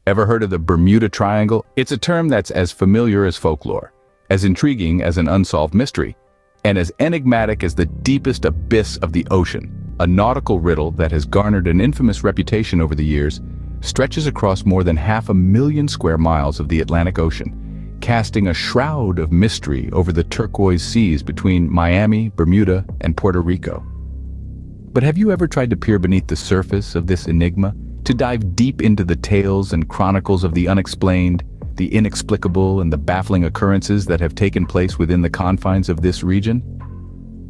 Ever heard of the Bermuda Triangle? It's a term that's as familiar as folklore, as intriguing as an unsolved mystery, and as enigmatic as the deepest abyss of the ocean. A nautical riddle that has garnered an infamous reputation over the years stretches across more than 500,000 square miles of the Atlantic Ocean, casting a shroud of mystery over the turquoise seas between Miami, Bermuda, and Puerto Rico. But have you ever tried to peer beneath the surface of this enigma, to dive deep into the tales and chronicles of the unexplained, the inexplicable, and the baffling occurrences that have taken place within the confines of this region?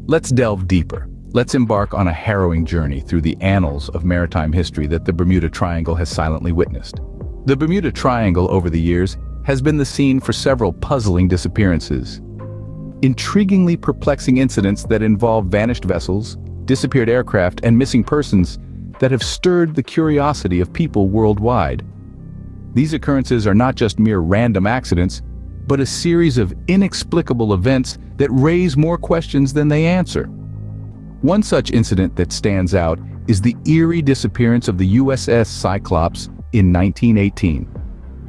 Let's delve deeper. Let's embark on a harrowing journey through the annals of maritime history that the Bermuda Triangle has silently witnessed. The Bermuda Triangle, over the years, has been the scene for several puzzling disappearances. Intriguingly perplexing incidents that involve vanished vessels, disappeared aircraft, and missing persons that have stirred the curiosity of people worldwide. These occurrences are not just mere random accidents, but a series of inexplicable events that raise more questions than they answer. One such incident that stands out is the eerie disappearance of the USS Cyclops in 1918.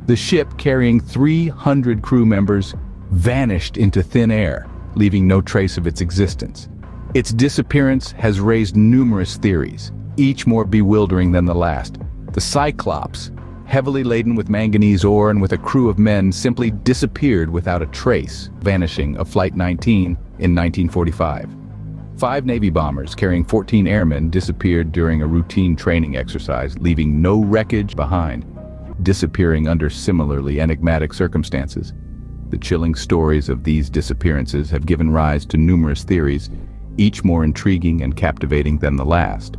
The ship, carrying 300 crew members, vanished into thin air, leaving no trace of its existence. Its disappearance has raised numerous theories, each more bewildering than the last. The Cyclops, heavily laden with manganese ore and with a crew of men, simply disappeared without a trace, vanishing of Flight 19 in 1945. 5 Navy bombers carrying 14 airmen disappeared during a routine training exercise, leaving no wreckage behind, disappearing under similarly enigmatic circumstances. The chilling stories of these disappearances have given rise to numerous theories, each more intriguing and captivating than the last.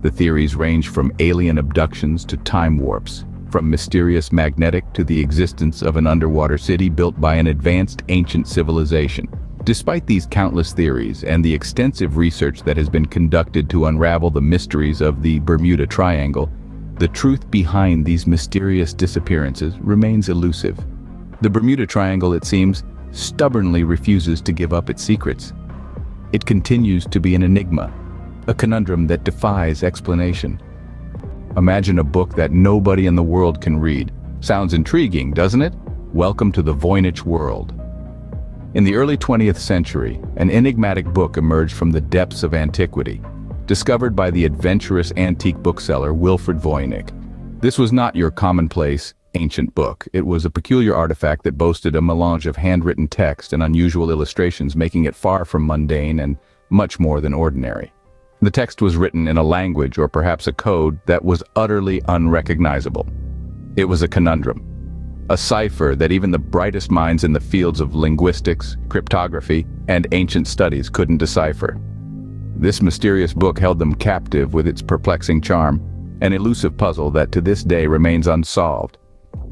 The theories range from alien abductions to time warps, from mysterious magnetic to the existence of an underwater city built by an advanced ancient civilization. Despite these countless theories and the extensive research that has been conducted to unravel the mysteries of the Bermuda Triangle, the truth behind these mysterious disappearances remains elusive. The Bermuda Triangle, it seems, stubbornly refuses to give up its secrets. It continues to be an enigma, a conundrum that defies explanation. Imagine a book that nobody in the world can read. Sounds intriguing, doesn't it? Welcome to the Voynich world. In the early 20th century, an enigmatic book emerged from the depths of antiquity, discovered by the adventurous antique bookseller Wilfred Voynich. This was not your commonplace, ancient book. It was a peculiar artifact that boasted a melange of handwritten text and unusual illustrations, making it far from mundane and much more than ordinary. The text was written in a language, or perhaps a code, that was utterly unrecognizable. It was a conundrum, a cipher that even the brightest minds in the fields of linguistics, cryptography, and ancient studies couldn't decipher. This mysterious book held them captive with its perplexing charm, an elusive puzzle that to this day remains unsolved,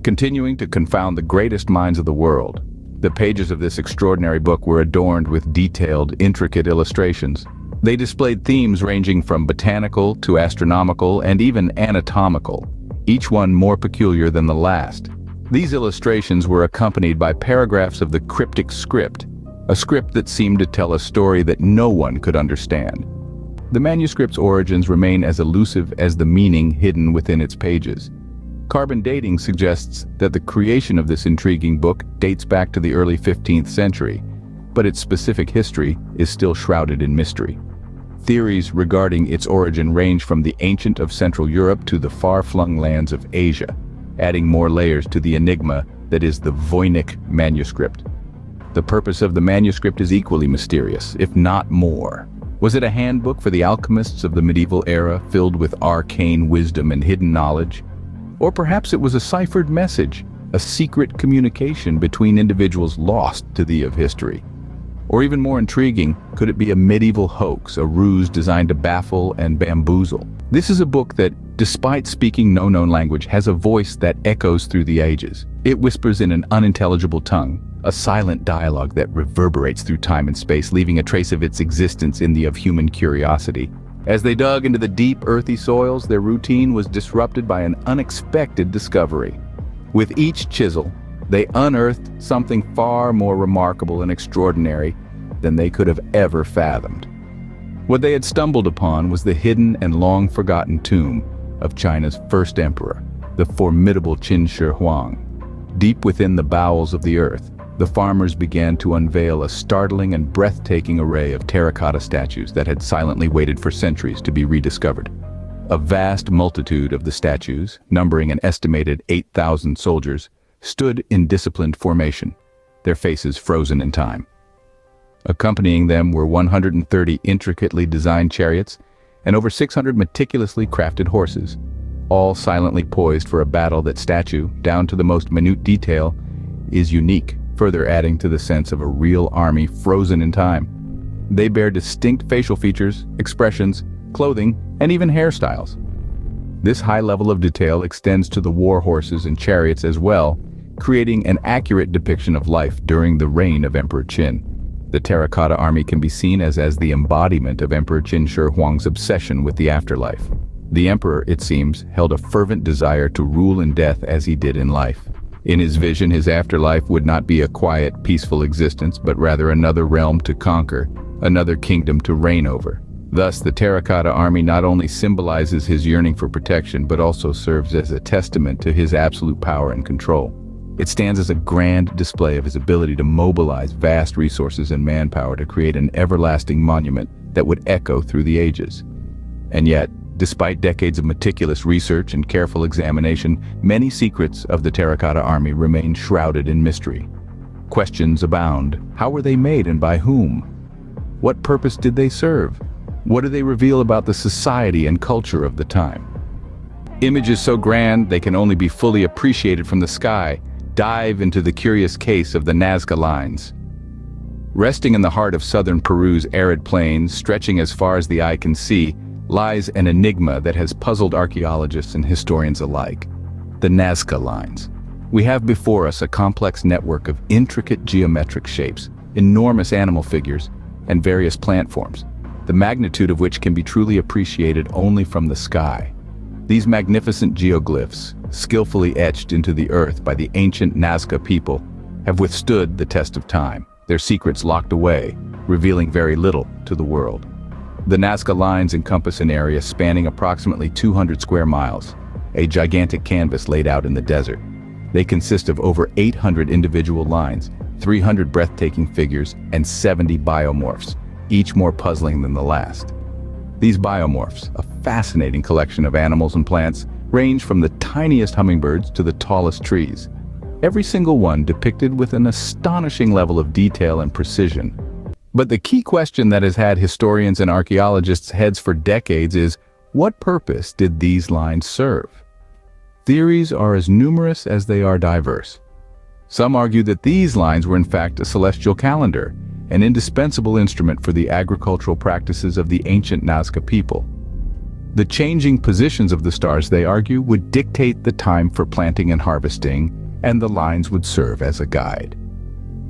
continuing to confound the greatest minds of the world. The pages of this extraordinary book were adorned with detailed, intricate illustrations. They displayed themes ranging from botanical to astronomical and even anatomical, each one more peculiar than the last. These illustrations were accompanied by paragraphs of the cryptic script, a script that seemed to tell a story that no one could understand. The manuscript's origins remain as elusive as the meaning hidden within its pages. Carbon dating suggests that the creation of this intriguing book dates back to the early 15th century, but its specific history is still shrouded in mystery. Theories regarding its origin range from the ancient of Central Europe to the far-flung lands of Asia, adding more layers to the enigma that is the Voynich manuscript. The purpose of the manuscript is equally mysterious, if not more. Was it a handbook for the alchemists of the medieval era, filled with arcane wisdom and hidden knowledge? Or perhaps it was a ciphered message, a secret communication between individuals lost to the of history. Or even more intriguing, could it be a medieval hoax, a ruse designed to baffle and bamboozle? This is a book that, despite speaking no known language, has a voice that echoes through the ages. It whispers in an unintelligible tongue, a silent dialogue that reverberates through time and space, leaving a trace of its existence in the of human curiosity. As they dug into the deep, earthy soils, their routine was disrupted by an unexpected discovery. With each chisel, they unearthed something far more remarkable and extraordinary than they could have ever fathomed. What they had stumbled upon was the hidden and long-forgotten tomb of China's first emperor, the the formidable Qin Shi Huang. Deep within the bowels of the earth, the farmers began to unveil a startling and breathtaking array of terracotta statues that had silently waited for centuries to be rediscovered. A vast multitude of the statues, numbering an estimated 8,000 soldiers, stood in disciplined formation, their faces frozen in time. Accompanying them were 130 intricately designed chariots and over 600 meticulously crafted horses, all silently poised for a battle that statue, down to the most minute detail, is unique, further adding to the sense of a real army frozen in time. They bear distinct facial features, expressions, clothing, and even hairstyles. This high level of detail extends to the war horses and chariots as well, creating an accurate depiction of life during the reign of Emperor Qin. The terracotta army can be seen as the embodiment of Emperor Qin Shi Huang's obsession with the afterlife. The emperor, it seems, held a fervent desire to rule in death as he did in life. In his vision, his afterlife would not be a quiet, peaceful existence, but rather another realm to conquer, another kingdom to reign over. Thus, the terracotta army not only symbolizes his yearning for protection, but also serves as a testament to his absolute power and control. It stands as a grand display of his ability to mobilize vast resources and manpower to create an everlasting monument that would echo through the ages. And yet, despite decades of meticulous research and careful examination, many secrets of the terracotta army remain shrouded in mystery. Questions abound. How were they made and by whom? What purpose did they serve? What do they reveal about the society and culture of the time? Images so grand they can only be fully appreciated from the sky. Dive into the curious case of the Nazca Lines. Resting in the heart of southern Peru's arid plains, stretching as far as the eye can see, lies an enigma that has puzzled archaeologists and historians alike. The Nazca Lines. We have before us a complex network of intricate geometric shapes, enormous animal figures, and various plant forms, the magnitude of which can be truly appreciated only from the sky. These magnificent geoglyphs, skillfully etched into the earth by the ancient Nazca people, have withstood the test of time, their secrets locked away, revealing very little to the world. The Nazca Lines encompass an area spanning approximately 200 square miles, a gigantic canvas laid out in the desert. They consist of over 800 individual lines, 300 breathtaking figures, and 70 biomorphs, each more puzzling than the last. These biomorphs, a fascinating collection of animals and plants, range from the tiniest hummingbirds to the tallest trees, every single one depicted with an astonishing level of detail and precision. But the key question that has had historians and archaeologists' heads for decades is, what purpose did these lines serve? Theories are as numerous as they are diverse. Some argue that these lines were in fact a celestial calendar, an indispensable instrument for the agricultural practices of the ancient Nazca people. The changing positions of the stars, they argue, would dictate the time for planting and harvesting, and the lines would serve as a guide.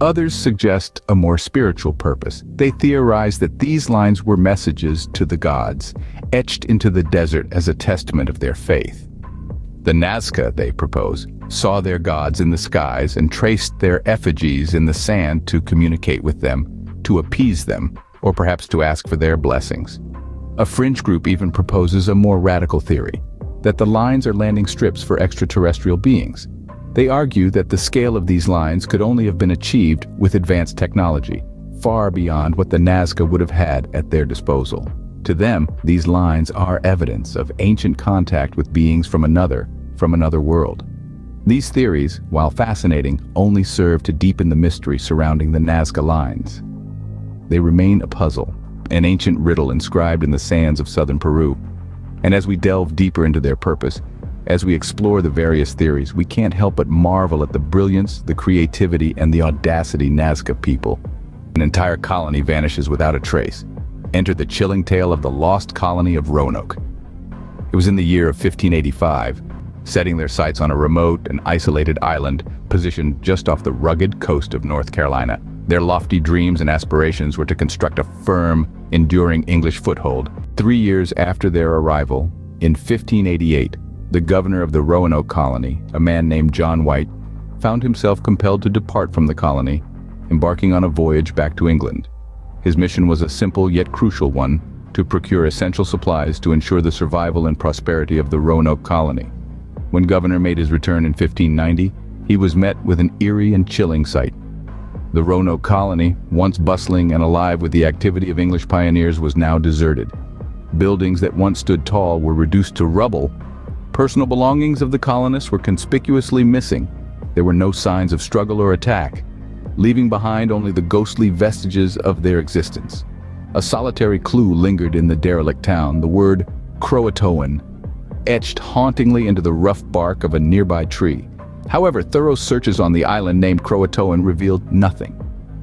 Others suggest a more spiritual purpose. They theorize that these lines were messages to the gods, etched into the desert as a testament of their faith. The Nazca, they propose, saw their gods in the skies and traced their effigies in the sand to communicate with them, to appease them, or perhaps to ask for their blessings. A fringe group even proposes a more radical theory, that the lines are landing strips for extraterrestrial beings. They argue that the scale of these lines could only have been achieved with advanced technology, far beyond what the Nazca would have had at their disposal. To them, these lines are evidence of ancient contact with beings from another world. These theories, while fascinating, only serve to deepen the mystery surrounding the Nazca Lines. They remain a puzzle, an ancient riddle inscribed in the sands of southern Peru. And as we delve deeper into their purpose, as we explore the various theories, we can't help but marvel at the brilliance, the creativity, and the audacity Nazca people. An entire colony vanishes without a trace. Enter the chilling tale of the lost colony of Roanoke. It was in the year of 1585, setting their sights on a remote and isolated island positioned just off the rugged coast of North Carolina. Their lofty dreams and aspirations were to construct a firm, enduring English foothold. 3 years after their arrival, in 1588, the governor of the Roanoke colony, a man named John White, found himself compelled to depart from the colony, embarking on a voyage back to England. His mission was a simple yet crucial one, to procure essential supplies to ensure the survival and prosperity of the Roanoke colony. When Governor made his return in 1590, he was met with an eerie and chilling sight. The Roanoke colony, once bustling and alive with the activity of English pioneers, was now deserted. Buildings that once stood tall were reduced to rubble. Personal belongings of the colonists were conspicuously missing. There were no signs of struggle or attack, leaving behind only the ghostly vestiges of their existence. A solitary clue lingered in the derelict town, the word Croatoan, etched hauntingly into the rough bark of a nearby tree. However, thorough searches on the island named Croatoan revealed nothing.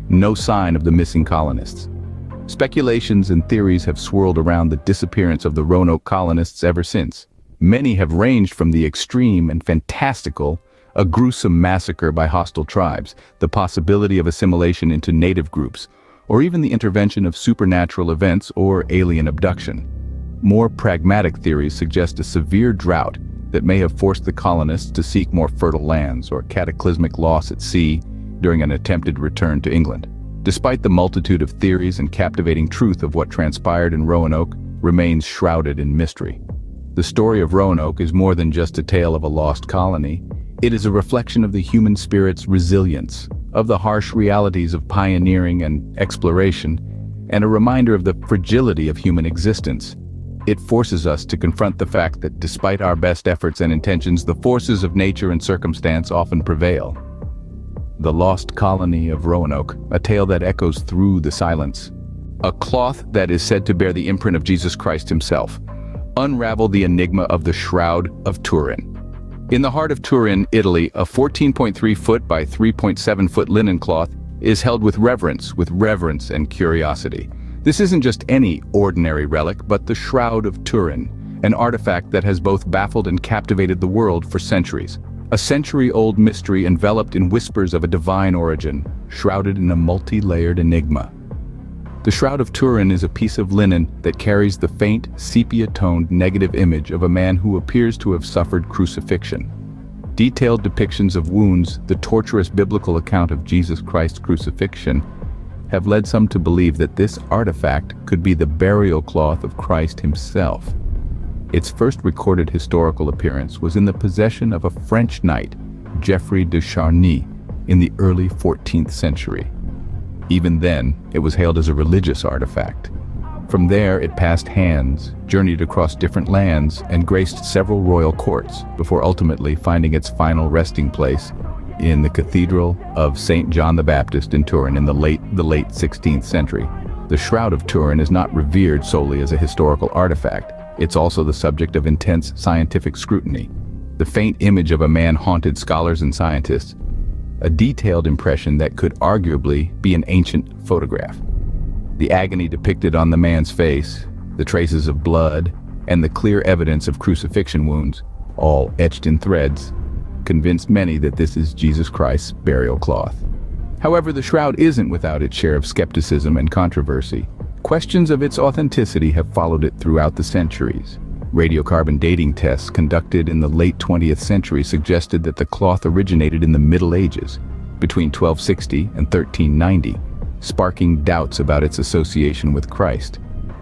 No sign of the missing colonists. Speculations and theories have swirled around the disappearance of the Roanoke colonists ever since. Many have ranged from the extreme and fantastical, a gruesome massacre by hostile tribes, the possibility of assimilation into native groups, or even the intervention of supernatural events or alien abduction. More pragmatic theories suggest a severe drought that may have forced the colonists to seek more fertile lands, or cataclysmic loss at sea during an attempted return to England. Despite the multitude of theories and captivating truth of what transpired in Roanoke remains shrouded in mystery. The story of Roanoke is more than just a tale of a lost colony. It is a reflection of the human spirit's resilience, of the harsh realities of pioneering and exploration, and a reminder of the fragility of human existence. It forces us to confront the fact that despite our best efforts and intentions, the forces of nature and circumstance often prevail. The Lost Colony of Roanoke, a tale that echoes through the silence. A cloth that is said to bear the imprint of Jesus Christ himself. Unravel the enigma of the Shroud of Turin. In the heart of Turin, Italy, a 14.3-foot by 3.7-foot linen cloth is held with reverence and curiosity. This isn't just any ordinary relic, but the Shroud of Turin, an artifact that has both baffled and captivated the world for centuries. A century-old mystery enveloped in whispers of a divine origin, shrouded in a multi-layered enigma. The Shroud of Turin is a piece of linen that carries the faint, sepia-toned negative image of a man who appears to have suffered crucifixion. Detailed depictions of wounds, the torturous biblical account of Jesus Christ's crucifixion, have led some to believe that this artifact could be the burial cloth of Christ himself. Its first recorded historical appearance was in the possession of a French knight, Geoffrey de Charny, in the early 14th century. Even then, it was hailed as a religious artifact. From there, it passed hands, journeyed across different lands, and graced several royal courts, before ultimately finding its final resting place in the Cathedral of St. John the Baptist in Turin in the late 16th century. The Shroud of Turin is not revered solely as a historical artifact. It's also the subject of intense scientific scrutiny. The faint image of a man haunted scholars and scientists, a detailed impression that could arguably be an ancient photograph. The agony depicted on the man's face, the traces of blood, and the clear evidence of crucifixion wounds, all etched in threads, convinced many that this is Jesus Christ's burial cloth. However, the shroud isn't without its share of skepticism and controversy. Questions of its authenticity have followed it throughout the centuries. Radiocarbon dating tests conducted in the late 20th century suggested that the cloth originated in the Middle Ages, between 1260 and 1390, sparking doubts about its association with Christ.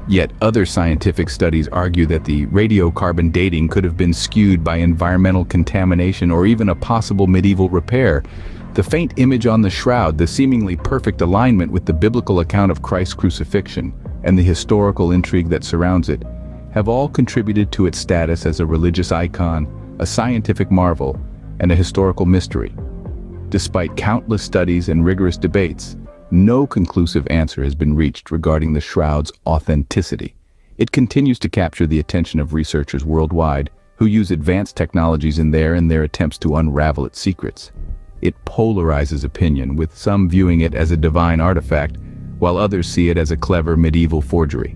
Yet other scientific studies argue that the radiocarbon dating could have been skewed by environmental contamination or even a possible medieval repair. The faint image on the shroud, the seemingly perfect alignment with the biblical account of Christ's crucifixion, and the historical intrigue that surrounds it, have all contributed to its status as a religious icon, a scientific marvel, and a historical mystery. Despite countless studies and rigorous debates, no conclusive answer has been reached regarding the shroud's authenticity. It continues to capture the attention of researchers worldwide who use advanced technologies in their attempts to unravel its secrets. It polarizes opinion, with some viewing it as a divine artifact, while others see it as a clever medieval forgery.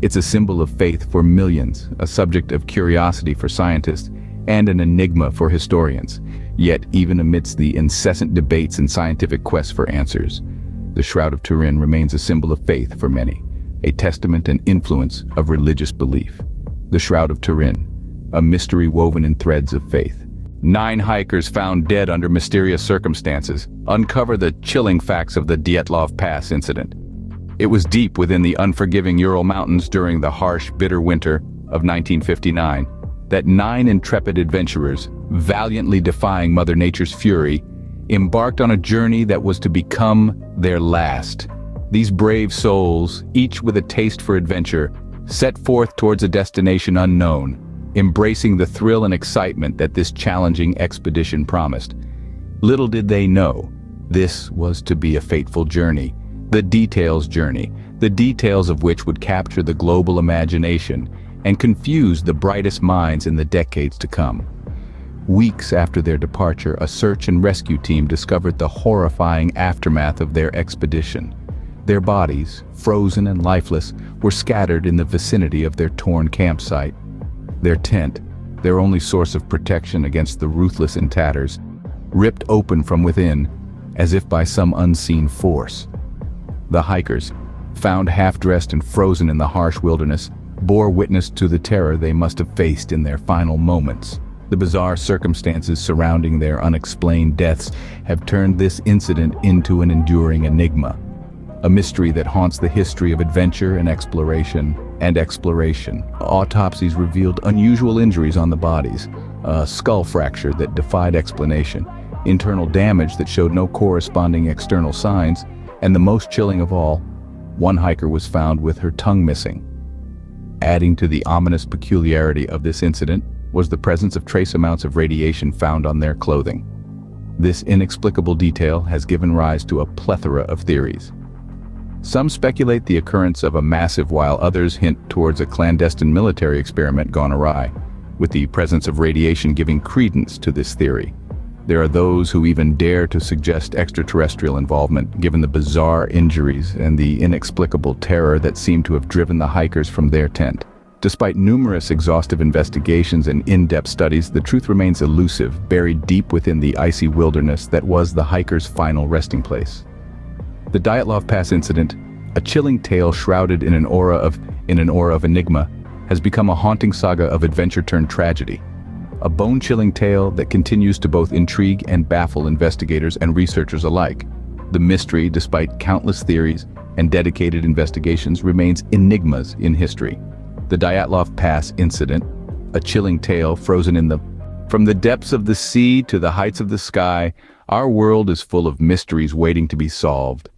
It's a symbol of faith for millions, a subject of curiosity for scientists, and an enigma for historians. Yet, even amidst the incessant debates and scientific quests for answers, the Shroud of Turin remains a symbol of faith for many, a testament and influence of religious belief. The Shroud of Turin, a mystery woven in threads of faith. 9 hikers found dead under mysterious circumstances uncover the chilling facts of the Dietlov Pass incident. It was deep within the unforgiving Ural Mountains during the harsh, bitter winter of 1959. that 9 intrepid adventurers, valiantly defying Mother Nature's fury, embarked on a journey that was to become their last. These brave souls, each with a taste for adventure, set forth towards a destination unknown, embracing the thrill and excitement that this challenging expedition promised. Little did they know, this was to be a fateful journey, the details of which would capture the global imagination and confuse the brightest minds in the decades to come. Weeks after their departure, a search and rescue team discovered the horrifying aftermath of their expedition. Their bodies, frozen and lifeless, were scattered in the vicinity of their torn campsite. Their tent, their only source of protection against the ruthless in tatters, ripped open from within, as if by some unseen force. The hikers, found half-dressed and frozen in the harsh wilderness, bore witness to the terror they must have faced in their final moments. The bizarre circumstances surrounding their unexplained deaths have turned this incident into an enduring enigma, a mystery that haunts the history of adventure and exploration. Autopsies revealed unusual injuries on the bodies, a skull fracture that defied explanation, internal damage that showed no corresponding external signs, and the most chilling of all, one hiker was found with her tongue missing. Adding to the ominous peculiarity of this incident was the presence of trace amounts of radiation found on their clothing. This inexplicable detail has given rise to a plethora of theories. Some speculate the occurrence of a massive, while others hint towards a clandestine military experiment gone awry, with the presence of radiation giving credence to this theory. There are those who even dare to suggest extraterrestrial involvement, given the bizarre injuries and the inexplicable terror that seem to have driven the hikers from their tent. Despite numerous exhaustive investigations and in-depth studies, the truth remains elusive, buried deep within the icy wilderness that was the hikers' final resting place. The Dyatlov Pass incident, a chilling tale shrouded in an aura of enigma, has become a haunting saga of adventure turned tragedy. A bone-chilling tale that continues to both intrigue and baffle investigators and researchers alike. The mystery, despite countless theories and dedicated investigations, remains enigmas in history. The Dyatlov Pass incident, a chilling tale from the depths of the sea to the heights of the sky, our world is full of mysteries waiting to be solved.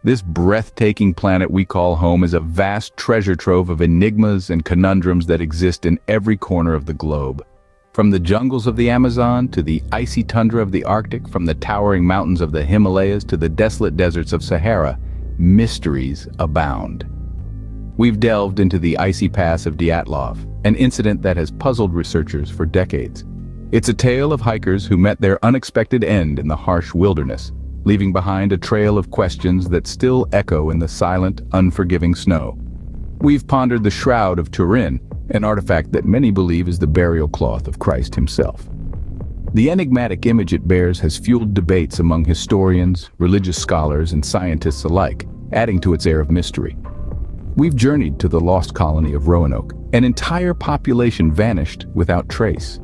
This breathtaking planet we call home is a vast treasure trove of enigmas and conundrums that exist in every corner of the globe. From the jungles of the Amazon to the icy tundra of the Arctic, from the towering mountains of the Himalayas to the desolate deserts of Sahara, mysteries abound. We've delved into the icy pass of Dyatlov, an incident that has puzzled researchers for decades. It's a tale of hikers who met their unexpected end in the harsh wilderness, leaving behind a trail of questions that still echo in the silent, unforgiving snow. We've pondered the Shroud of Turin, an artifact that many believe is the burial cloth of Christ himself. The enigmatic image it bears has fueled debates among historians, religious scholars, and scientists alike, adding to its air of mystery. We've journeyed to the lost colony of Roanoke. An entire population vanished without trace.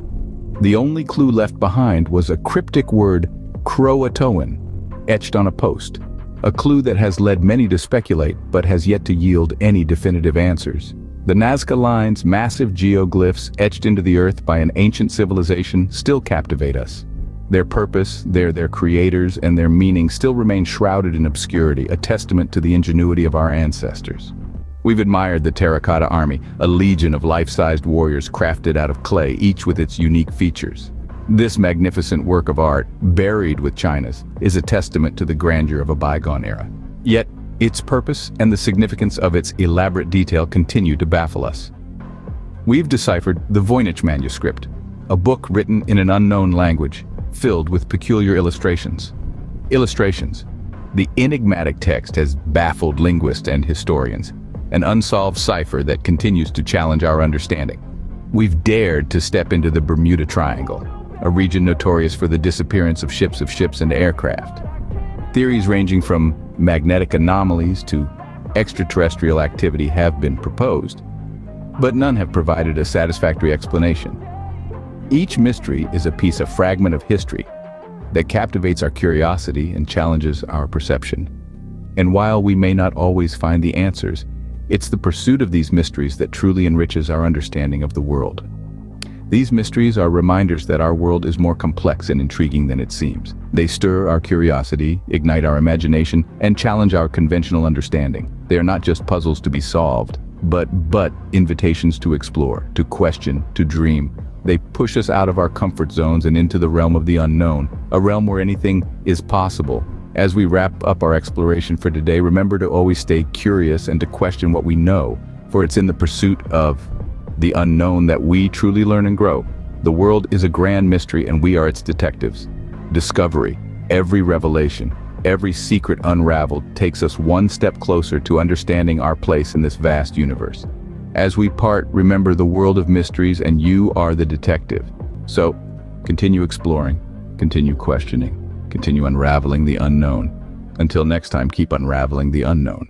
The only clue left behind was a cryptic word, Croatoan, etched on a post. A clue that has led many to speculate, but has yet to yield any definitive answers. The Nazca Lines, massive geoglyphs etched into the earth by an ancient civilization, still captivate us. Their purpose, their creators, and their meaning still remain shrouded in obscurity, a testament to the ingenuity of our ancestors. We've admired the terracotta army, a legion of life-sized warriors crafted out of clay, each with its unique features. This magnificent work of art, buried with China's, is a testament to the grandeur of a bygone era. Yet, its purpose and the significance of its elaborate detail continue to baffle us. We've deciphered the Voynich manuscript, a book written in an unknown language, filled with peculiar illustrations. The enigmatic text has baffled linguists and historians, an unsolved cipher that continues to challenge our understanding. We've dared to step into the Bermuda Triangle, a region notorious for the disappearance of ships and aircraft. Theories ranging from magnetic anomalies to extraterrestrial activity have been proposed, but none have provided a satisfactory explanation. Each mystery is a fragment of history that captivates our curiosity and challenges our perception. And while we may not always find the answers, it's the pursuit of these mysteries that truly enriches our understanding of the world. These mysteries are reminders that our world is more complex and intriguing than it seems. They stir our curiosity, ignite our imagination, and challenge our conventional understanding. They are not just puzzles to be solved, but invitations to explore, to question, to dream. They push us out of our comfort zones and into the realm of the unknown, a realm where anything is possible. As we wrap up our exploration for today, remember to always stay curious and to question what we know, for it's in the pursuit of the unknown that we truly learn and grow. The world is a grand mystery and we are its detectives. Discovery, every revelation, every secret unraveled takes us one step closer to understanding our place in this vast universe. As we part, remember the world of mysteries and you are the detective. So, continue exploring, continue questioning, continue unraveling the unknown. Until next time, keep unraveling the unknown.